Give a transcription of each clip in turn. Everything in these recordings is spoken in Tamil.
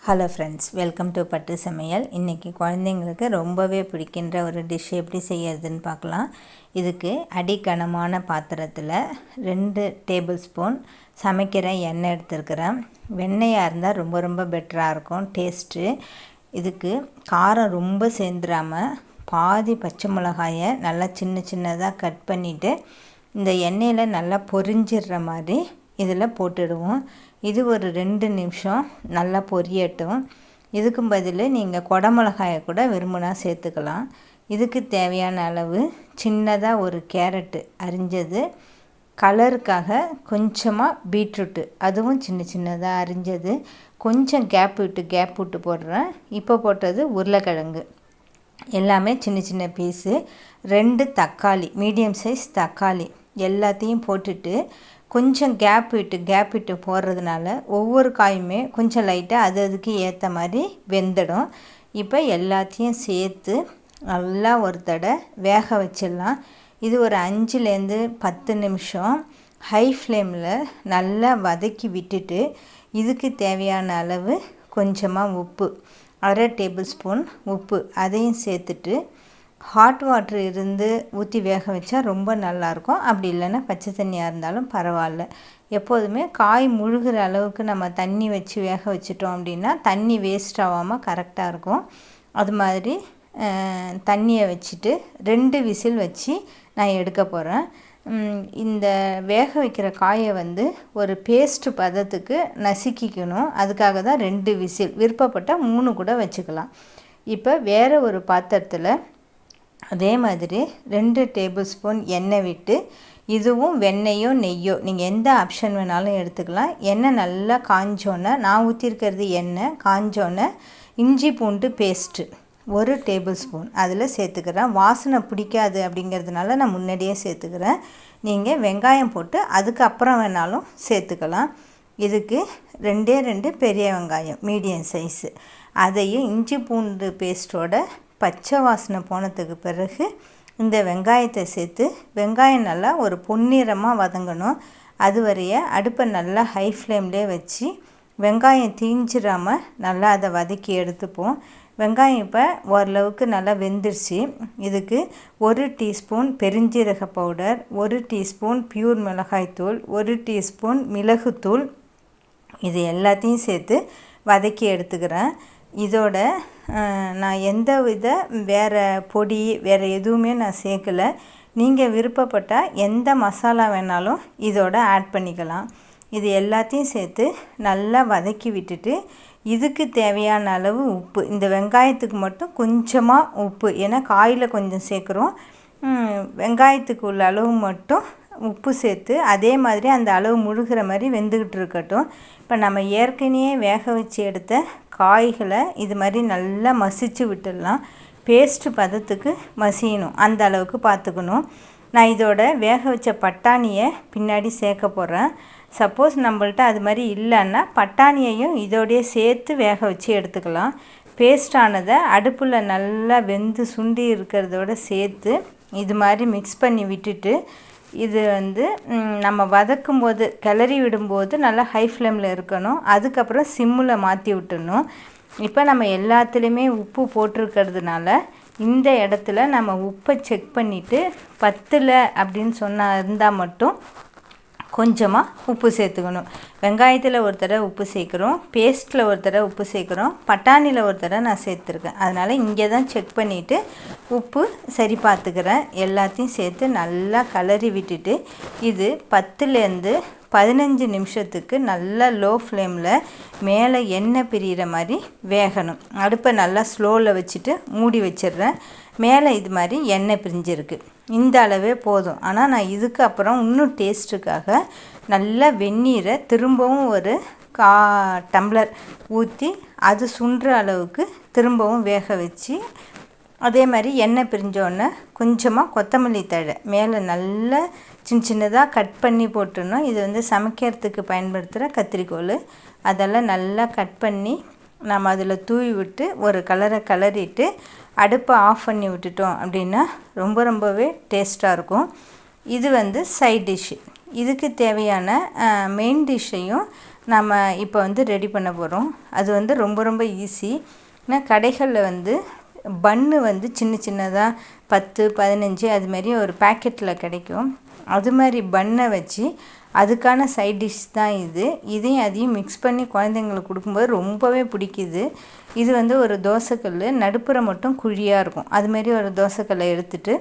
ஹலோ ஃப்ரெண்ட்ஸ், வெல்கம் டு பட்டு சமையல். இன்றைக்கி குழந்தைங்களுக்கு ரொம்பவே பிடிக்கின்ற ஒரு டிஷ் எப்படி செய்யறதுன்னு பார்க்கலாம். இதுக்கு அடிக்கனமான பாத்திரத்தில் 2 டேபிள் ஸ்பூன் சமைக்கிற எண்ணெய் எடுத்துருக்கிறேன். வெண்ணெயாக இருந்தால் ரொம்ப ரொம்ப பெட்டராக இருக்கும் டேஸ்ட்டு. இதுக்கு காரம் ரொம்ப சேர்ந்துடாமல் பாதி பச்சை மிளகாயை நல்லா சின்ன சின்னதாக கட் பண்ணிவிட்டு இந்த எண்ணெயில் நல்லா பொரிஞ்சிடுற மாதிரி இதில் போட்டுடுவோம். இது ஒரு 2 நிமிஷம் நல்லா பொரியட்டும். இதுக்கும் பதில் நீங்கள் குடமிளகாயை கூட விரும்பினா சேர்த்துக்கலாம். இதுக்கு தேவையான அளவு சின்னதாக ஒரு கேரட்டு அரிஞ்சது, கலருக்காக கொஞ்சமாக பீட்ரூட்டு அதுவும் சின்ன சின்னதாக அரிஞ்சது, கொஞ்சம் கேப் விட்டு போடுறேன். இப்போ போட்டது உருளைக்கிழங்கு எல்லாமே சின்ன சின்ன பீஸு, 2 தக்காளி மீடியம் சைஸ் தக்காளி எல்லாத்தையும் போட்டுட்டு கொஞ்சம் கேப் விட்டு போடுறதுனால ஒவ்வொரு காயுமே கொஞ்சம் லைட்டாக அதுக்கு ஏற்ற மாதிரி வெந்துடும். இப்போ எல்லாத்தையும் சேர்த்து நல்லா ஒரு தடவை வேக வச்சிடலாம். இது ஒரு 5-10 நிமிஷம் ஹை ஃப்ளேமில் நல்லா வதக்கி விட்டுட்டு இதுக்கு தேவையான அளவு கொஞ்சமாக உப்பு, 1/2 டேபிள் ஸ்பூன் உப்பு அதையும் சேர்த்துட்டு ஹாட் வாட்ரு இருந்து ஊற்றி வேக வச்சா ரொம்ப நல்லாயிருக்கும். அப்படி இல்லைன்னா பச்சை தண்ணியாக இருந்தாலும் பரவாயில்ல. எப்போதுமே காய் முழுகிற அளவுக்கு நம்ம தண்ணி வச்சு வேக வச்சிட்டோம் அப்படின்னா தண்ணி வேஸ்ட் ஆகாமல் கரெக்டாக இருக்கும். அது மாதிரி தண்ணியை வச்சுட்டு 2 விசில் வச்சு நான் எடுக்க போகிறேன். இந்த வேக வைக்கிற காயை ஒரு பேஸ்ட்டு பதத்துக்கு நசுக்கிக்கணும். அதுக்காக தான் 2 விசில், விருப்பப்பட்டால் 3 கூட வச்சுக்கலாம். இப்போ வேறு ஒரு பாத்திரத்தில் அதே மாதிரி 2 டேபிள் ஸ்பூன் எண்ணெய் விட்டு, இதுவும் வெண்ணெயோ நெய்யோ நீங்கள் எந்த ஆப்ஷன் வேணாலும் எடுத்துக்கலாம். எண்ணெய் நல்லா காஞ்சோன்னே, நான் ஊற்றிருக்கிறது எண்ணெய் காஞ்சோன்னே இஞ்சி பூண்டு பேஸ்ட்டு 1 டேபிள் ஸ்பூன் அதில் சேர்த்துக்கிறேன். வாசனை பிடிக்காது அப்படிங்கிறதுனால நான் முன்னாடியே சேர்த்துக்கிறேன். நீங்கள் வெங்காயம் போட்டு அதுக்கப்புறம் வேணாலும் சேர்த்துக்கலாம். இதுக்கு 2 பெரிய வெங்காயம் மீடியம் சைஸு, அதையும் இஞ்சி பூண்டு பேஸ்ட்டோட பச்சை வாசனை போனதுக்கு பிறகு இந்த வெங்காயத்தை சேர்த்து வெங்காயம் நல்லா ஒரு பொன்னிறமாக வதங்கணும். அது வரைய அடுப்பை நல்லா ஹை ஃப்ளேம்லேயே வச்சு வெங்காயம் தீஞ்சிடாமல் நல்லா அதை வதக்கி எடுத்துப்போம். வெங்காயம் இப்போ ஓரளவுக்கு நல்லா வெந்துருச்சு. இதுக்கு 1 டீஸ்பூன் பெருஞ்சீரக பவுடர், 1 டீஸ்பூன் பியூர் மிளகாய்த்தூள், 1 டீஸ்பூன் மிளகுத்தூள் இது எல்லாத்தையும் சேர்த்து வதக்கி எடுத்துக்கிறேன். இதோட நான் எந்த வித வேறு பொடி வேறு எதுவுமே நான் சேர்க்கலை. நீங்கள் விருப்பப்பட்டால் எந்த மசாலா வேணாலும் இதோட ஆட் பண்ணிக்கலாம். இது எல்லாத்தையும் சேர்த்து நல்லா வதக்கி விட்டுட்டு இதுக்கு தேவையான அளவு உப்பு, இந்த வெங்காயத்துக்கு மட்டும் கொஞ்சமாக உப்பு, ஏன்னா காயில் கொஞ்சம் சேர்க்குறோம், வெங்காயத்துக்கு உள்ள அளவு மட்டும் உப்பு சேர்த்து அதே மாதிரி அந்த அளவு முழுகிற மாதிரி வெந்துக்கிட்டு இருக்கட்டும். இப்போ நம்ம ஏற்கனவே வேக வச்சு எடுத்த காய்களை இது மாதிரி நல்லா மசிச்சு விட்டுடலாம். பேஸ்ட்டு பதத்துக்கு மசியணும், அந்த அளவுக்கு பார்த்துக்கணும். நான் இதோட வேக வச்ச பட்டாணியை பின்னாடி சேர்க்க போகிறேன். சப்போஸ் நம்மள்ட்ட அது மாதிரி இல்லைன்னா பட்டாணியையும் இதோடையே சேர்த்து வேக வச்சு எடுத்துக்கலாம். பேஸ்டானதை அடுப்பில் நல்லா வெந்து சுண்டி இருக்கிறதோட சேர்த்து இது மாதிரி மிக்ஸ் பண்ணி விட்டுட்டு இது நம்ம வதக்கும் போது கிளறி விடும்போது நல்லா ஹை ஃப்ளேமில் இருக்கணும். அதுக்கப்புறம் சிம்மில் மாற்றி விட்டுடணும். இப்போ நம்ம எல்லாத்துலேயுமே உப்பு போட்டிருக்கிறதுனால இந்த இடத்துல நம்ம உப்பை செக் பண்ணிவிட்டு பத்தலை அப்படின்னு இருந்தால் மட்டும் கொஞ்சமாக உப்பு சேர்த்துக்கணும். வெங்காயத்தில் ஒரு தடவை உப்பு சேர்க்குறோம், பேஸ்ட்டில் ஒரு தடவை உப்பு சேர்க்குறோம், பட்டாணியில் ஒரு தடவை நான் சேர்த்துருக்கேன். அதனால் இங்கே தான் செக் பண்ணிவிட்டு உப்பு சரி பார்த்துக்கிறேன். எல்லாத்தையும் சேர்த்து நல்லா கலரி விட்டுட்டு இது 10லேருந்து 15 நிமிஷத்துக்கு நல்லா லோ ஃப்ளேமில் மேலே எண்ணெய் பிரிகிற மாதிரி வேகணும். அடுப்பை நல்லா ஸ்லோவில் வச்சுட்டு மூடி வச்சிடுறேன். மேலே இது மாதிரி எண்ணெய் பிரிஞ்சிருக்கு, இந்த அளவே போதும். ஆனால் நான் இதுக்கு அப்புறம் இன்னும் டேஸ்ட்டுக்காக நல்லா வெந்நீரை திரும்பவும் ஒரு 1/4 டம்ளர் ஊற்றி அது சுண்டுற அளவுக்கு திரும்பவும் வேக வச்சு அதே மாதிரி எண்ணெய் பிரிஞ்சோடனே கொஞ்சமாக கொத்தமல்லி தழை மேலே நல்லா சின்னதாக கட் பண்ணி போட்டுடணும். இது சமைக்கிறதுக்கு பயன்படுத்துகிற கத்திரிக்கோல், அதெல்லாம் நல்லா கட் பண்ணி நம்ம அதில் தூவி விட்டு ஒரு கலரிட்டு அடுப்பை ஆஃப் பண்ணி விட்டுட்டோம் அப்படின்னா ரொம்பவே டேஸ்ட்டாக இருக்கும். இது சைட் டிஷ்ஷு. இதுக்கு தேவையான மெயின் டிஷ்ஷையும் நம்ம இப்போ வந்து ரெடி பண்ண போகிறோம். அது வந்து ரொம்ப ரொம்ப ஈஸி. ஏன்னா கடைகளில் வந்து பன்னு வந்து சின்ன சின்னதாக 10 15 அதுமாரி ஒரு பேக்கெட்டில் கிடைக்கும். அது மாதிரி பன்னை வச்சு அதுக்கான சைட் டிஷ் தான் இது. இதையும் அதையும் மிக்ஸ் பண்ணி குழந்தைங்களுக்கு கொடுக்கும்போது ரொம்பவே பிடிக்குது. இது வந்து ஒரு தோசைக்கல், நடுப்புற மட்டும் குழியாக இருக்கும். அதுமாரி ஒரு தோசைக்கல்லை எடுத்துகிட்டு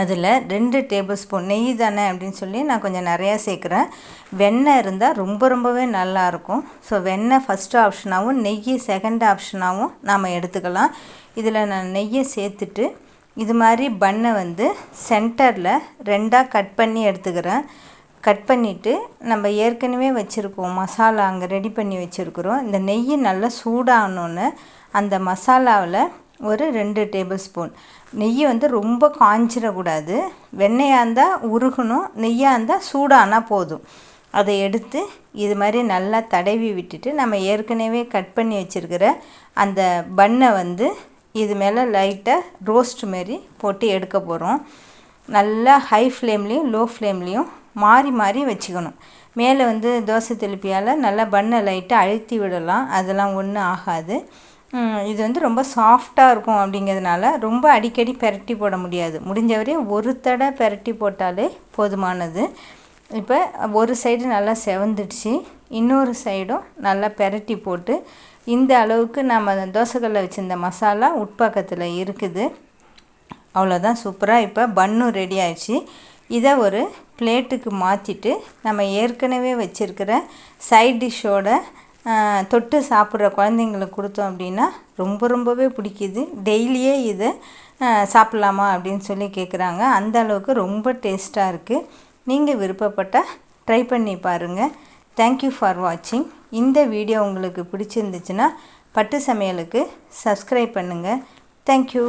அதில் 2 டேபிள் ஸ்பூன் நெய் தானே அப்படின்னு சொல்லி நான் கொஞ்சம் நிறையா சேர்க்குறேன். வெண்ணெய் இருந்தால் ரொம்பவே நல்லாயிருக்கும். ஸோ வெண்ணெய் ஃபஸ்ட்டு ஆப்ஷனாகவும் நெய் செகண்ட் ஆப்ஷனாகவும் நாம் எடுத்துக்கலாம். இதில் நான் நெய்யை சேர்த்துட்டு இது மாதிரி பன்னை வந்து சென்டரில் 2ஆக கட் பண்ணி எடுத்துக்கிறேன். கட் பண்ணிவிட்டு நம்ம ஏற்கனவே வச்சுருக்கோம் மசாலா, அங்கே ரெடி பண்ணி வச்சுருக்குறோம். இந்த நெய் நல்லா சூடாகணுன்னு அந்த மசாலாவில் ஒரு 2 டேபிள் ஸ்பூன் நெய் வந்து ரொம்ப காஞ்சிடக்கூடாது. வெண்ணெயாக இருந்தால் உருகணும், நெய்யாக இருந்தால் சூடானால் போதும். அதை எடுத்து இது மாதிரி நல்லா தடவி விட்டுட்டு நம்ம ஏற்கனவே கட் பண்ணி வச்சுருக்கிற அந்த பன்னை வந்து இது மேலே லைட்டாக ரோஸ்ட் மாரி போட்டு எடுக்க போகிறோம். நல்லா ஹை ஃப்ளேம்லேயும் லோ ஃப்ளேம்லேயும் மாறி மாறி வச்சுக்கணும். மேலே வந்து தோசை திருப்பியால் நல்லா பன்னை லைட்டாக அழுத்தி விடலாம், அதெல்லாம் ஒன்றும் ஆகாது. இது வந்து ரொம்ப சாஃப்டாக இருக்கும். அப்படிங்கிறதுனால ரொம்ப அடிக்கடி பெரட்டி போட முடியாது. முடிஞ்சவரை ஒரு தடவை பெரட்டி போட்டாலே போதுமானது. இப்போ ஒரு சைடு நல்லா செவந்துடுச்சு, இன்னொரு சைடும் நல்லா பெரட்டி போட்டு இந்த அளவுக்கு நம்ம தோசைக்கல்ல வச்சுருந்த மசாலா உட்பக்கத்தில் இருக்குது. அவ்வளோதான், சூப்பராக இப்போ பன்னும் ரெடி ஆயிடுச்சு. இதை ஒரு பிளேட்டுக்கு மாற்றிட்டு நம்ம ஏற்கனவே வச்சுருக்கிற சைட் டிஷ்ஷோட தொட்டு சாப்பிட்ற குழந்தைங்களுக்கு கொடுத்தோம் அப்படின்னா ரொம்பவே பிடிக்குது. டெய்லியே இதை சாப்பிட்லாமா அப்படின்னு சொல்லி கேட்குறாங்க. அந்த அளவுக்கு ரொம்ப டேஸ்ட்டாக இருக்குது. நீங்கள் விருப்பப்பட்டால் ட்ரை பண்ணி பாருங்கள். தேங்க்யூ ஃபார் வாட்சிங். இந்த வீடியோ உங்களுக்கு பிடிச்சிருந்துச்சுன்னா பட்டு சமையலுக்கு சப்ஸ்கிரைப் பண்ணுங்கள். தேங்க்யூ.